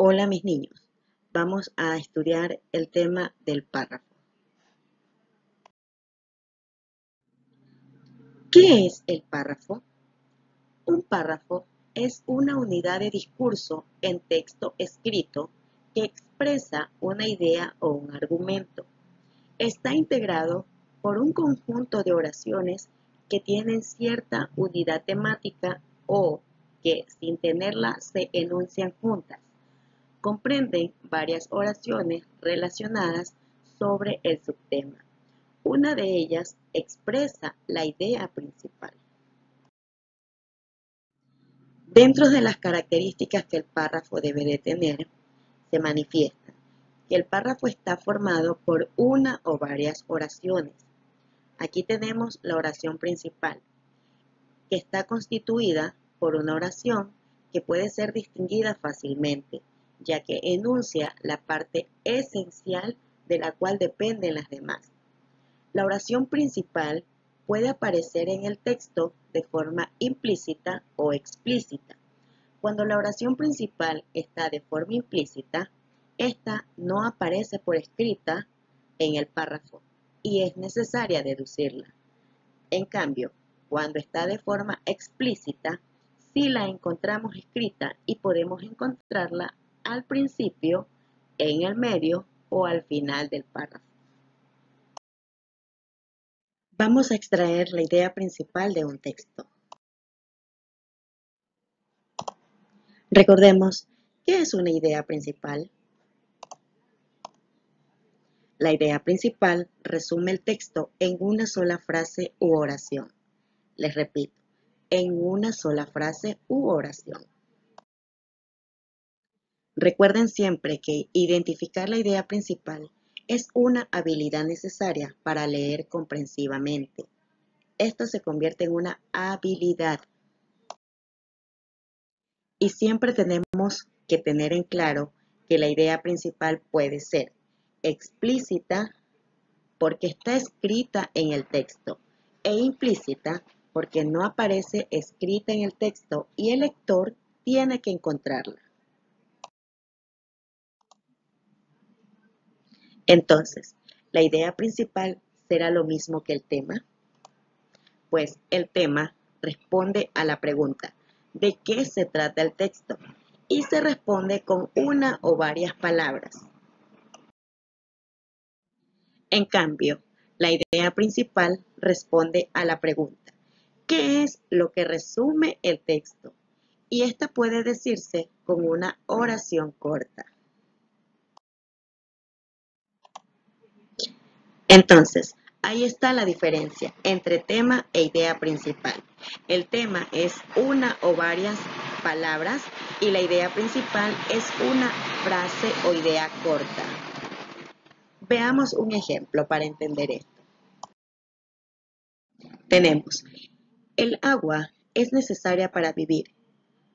Hola mis niños, vamos a estudiar el tema del párrafo. ¿Qué es el párrafo? Un párrafo es una unidad de discurso en texto escrito que expresa una idea o un argumento. Está integrado por un conjunto de oraciones que tienen cierta unidad temática o que, sin tenerla, se enuncian juntas. Comprenden varias oraciones relacionadas sobre el subtema. Una de ellas expresa la idea principal. Dentro de las características que el párrafo debe de tener, se manifiesta que el párrafo está formado por una o varias oraciones. Aquí tenemos la oración principal, que está constituida por una oración que puede ser distinguida fácilmente, ya que enuncia la parte esencial de la cual dependen las demás. La oración principal puede aparecer en el texto de forma implícita o explícita. Cuando la oración principal está de forma implícita, esta no aparece por escrita en el párrafo y es necesaria deducirla. En cambio, cuando está de forma explícita, sí la encontramos escrita y podemos encontrarla al principio, en el medio o al final del párrafo. Vamos a extraer la idea principal de un texto. Recordemos, ¿qué es una idea principal? La idea principal resume el texto en una sola frase u oración. Les repito, en una sola frase u oración. Recuerden siempre que identificar la idea principal es una habilidad necesaria para leer comprensivamente. Esto se convierte en una habilidad. Y siempre tenemos que tener en claro que la idea principal puede ser explícita porque está escrita en el texto e implícita porque no aparece escrita en el texto y el lector tiene que encontrarla. Entonces, ¿la idea principal será lo mismo que el tema? Pues el tema responde a la pregunta ¿de qué se trata el texto? Y se responde con una o varias palabras. En cambio, la idea principal responde a la pregunta ¿qué es lo que resume el texto? Y esta puede decirse con una oración corta. Entonces, ahí está la diferencia entre tema e idea principal. El tema es una o varias palabras y la idea principal es una frase o idea corta. Veamos un ejemplo para entender esto. Tenemos, el agua es necesaria para vivir.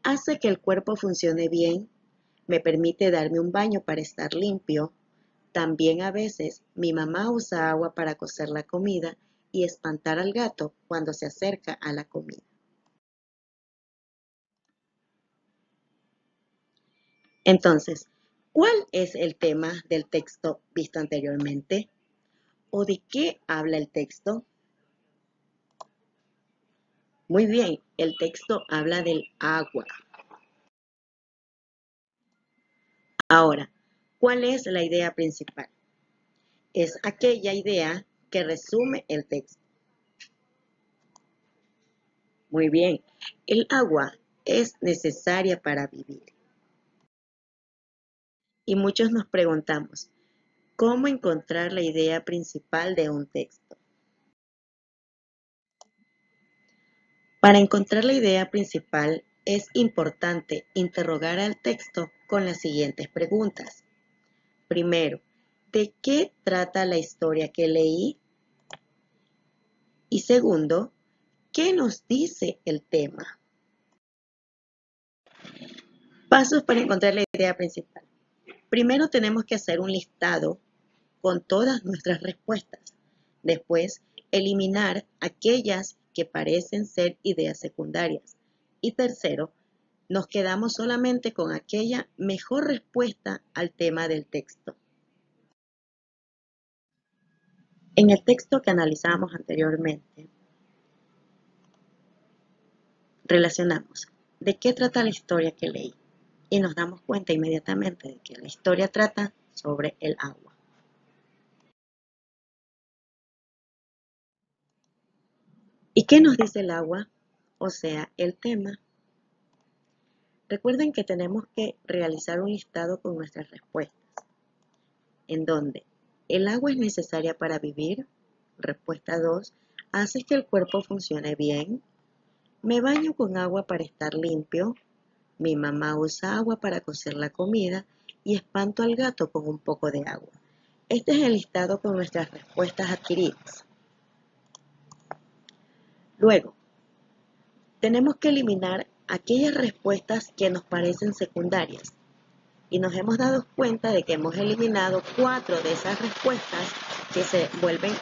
Hace que el cuerpo funcione bien, me permite darme un baño para estar limpio. También a veces mi mamá usa agua para cocer la comida y espantar al gato cuando se acerca a la comida. Entonces, ¿cuál es el tema del texto visto anteriormente? ¿O de qué habla el texto? Muy bien, el texto habla del agua. Ahora, ¿cuál es la idea principal? Es aquella idea que resume el texto. Muy bien, el agua es necesaria para vivir. Y muchos nos preguntamos, ¿cómo encontrar la idea principal de un texto? Para encontrar la idea principal es importante interrogar al texto con las siguientes preguntas. Primero, ¿de qué trata la historia que leí? Y segundo, ¿qué nos dice el tema? Pasos para encontrar la idea principal. Primero tenemos que hacer un listado con todas nuestras respuestas. Después, eliminar aquellas que parecen ser ideas secundarias. Y tercero, nos quedamos solamente con aquella mejor respuesta al tema del texto. En el texto que analizamos anteriormente, relacionamos de qué trata la historia que leí y nos damos cuenta inmediatamente de que la historia trata sobre el agua. ¿Y qué nos dice el agua? O sea, el tema. Recuerden que tenemos que realizar un listado con nuestras respuestas, en donde el agua es necesaria para vivir. Respuesta 2. ¿Hace que el cuerpo funcione bien? Me baño con agua para estar limpio. Mi mamá usa agua para cocer la comida y espanto al gato con un poco de agua. Este es el listado con nuestras respuestas adquiridas. Luego, tenemos que eliminar aquellas respuestas que nos parecen secundarias. Y nos hemos dado cuenta de que hemos eliminado 4 de esas respuestas que se vuelven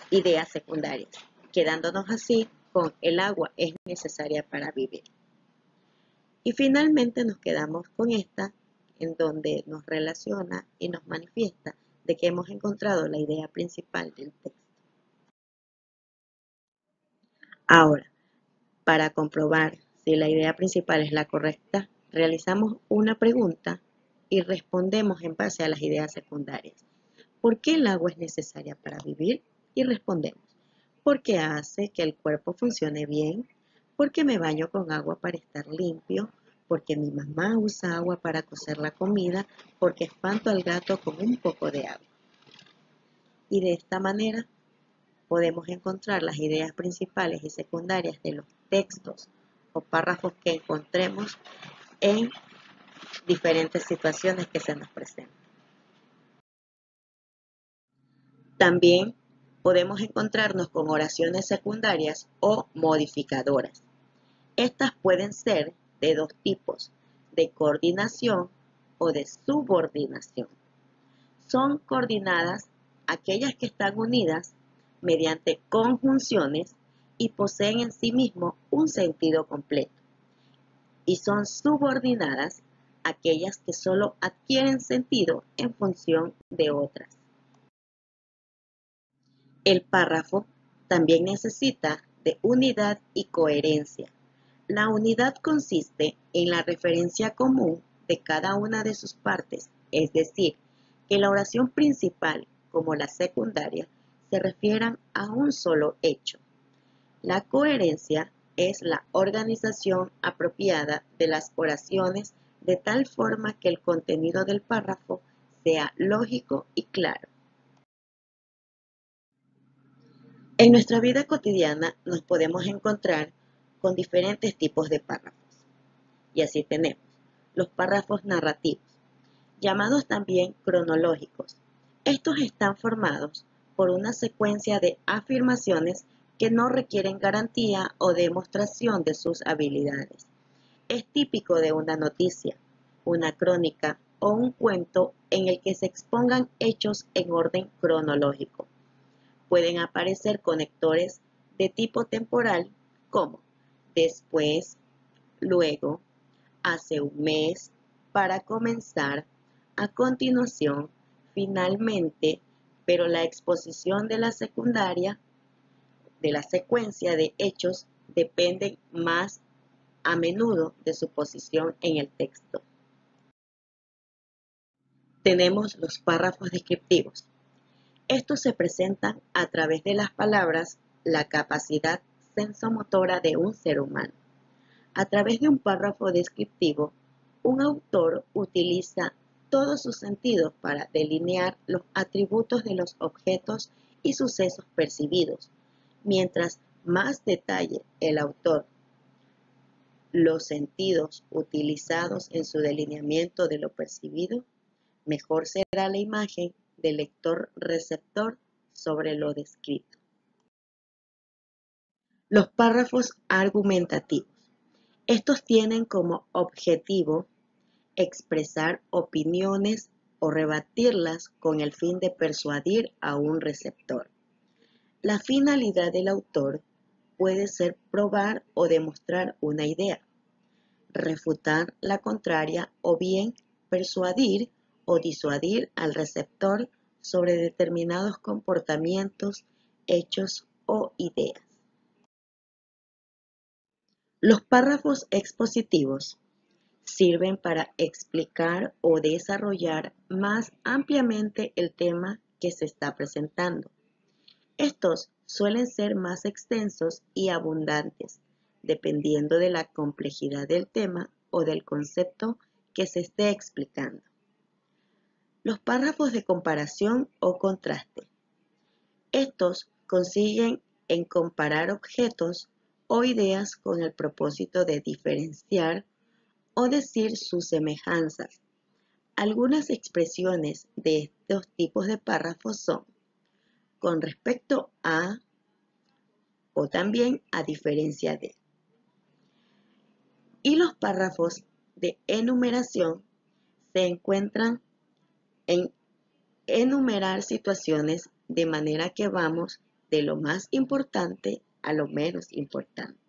ideas secundarias, quedándonos así con el agua es necesaria para vivir. Y finalmente nos quedamos con esta, en donde nos relaciona y nos manifiesta de que hemos encontrado la idea principal del texto. Ahora, para comprobar si la idea principal es la correcta, realizamos una pregunta y respondemos en base a las ideas secundarias. ¿Por qué el agua es necesaria para vivir? Y respondemos, porque hace que el cuerpo funcione bien, porque me baño con agua para estar limpio, porque mi mamá usa agua para cocer la comida, porque espanto al gato con un poco de agua. Y de esta manera podemos encontrar las ideas principales y secundarias de los textos o párrafos que encontremos en diferentes situaciones que se nos presentan. También podemos encontrarnos con oraciones secundarias o modificadoras. Estas pueden ser de 2 tipos, de coordinación o de subordinación. Son coordinadas aquellas que están unidas mediante conjunciones y poseen en sí mismo un sentido completo. Y son subordinadas aquellas que solo adquieren sentido en función de otras. El párrafo también necesita de unidad y coherencia. La unidad consiste en la referencia común de cada una de sus partes, es decir, que la oración principal como la secundaria se refieran a un solo hecho. La coherencia es la organización apropiada de las oraciones de tal forma que el contenido del párrafo sea lógico y claro. En nuestra vida cotidiana nos podemos encontrar con diferentes tipos de párrafos. Y así tenemos los párrafos narrativos, llamados también cronológicos. Estos están formados por una secuencia de afirmaciones que no requieren garantía o demostración de sus habilidades. Es típico de una noticia, una crónica o un cuento en el que se expongan hechos en orden cronológico. Pueden aparecer conectores de tipo temporal como después, luego, hace un mes, para comenzar, a continuación, finalmente, pero la exposición de la secundaria, de la secuencia de hechos, depende más a menudo de su posición en el texto. Tenemos los párrafos descriptivos. Estos se presentan a través de las palabras, la capacidad sensomotora de un ser humano. A través de un párrafo descriptivo, un autor utiliza todos sus sentidos para delinear los atributos de los objetos y sucesos percibidos. Mientras más detalle el autor los sentidos utilizados en su delineamiento de lo percibido, mejor será la imagen del lector-receptor sobre lo descrito. Los párrafos argumentativos. Estos tienen como objetivo expresar opiniones o rebatirlas con el fin de persuadir a un receptor. La finalidad del autor puede ser probar o demostrar una idea. refutar la contraria o bien persuadir o disuadir al receptor sobre determinados comportamientos, hechos o ideas. Los párrafos expositivos sirven para explicar o desarrollar más ampliamente el tema que se está presentando. Estos suelen ser más extensos y abundantes, dependiendo de la complejidad del tema o del concepto que se esté explicando. Los párrafos de comparación o contraste. Estos consiguen en comparar objetos o ideas con el propósito de diferenciar o decir sus semejanzas. Algunas expresiones de estos tipos de párrafos son con respecto a o también a diferencia de. Y los párrafos de enumeración se encuentran en enumerar situaciones de manera que vamos de lo más importante a lo menos importante.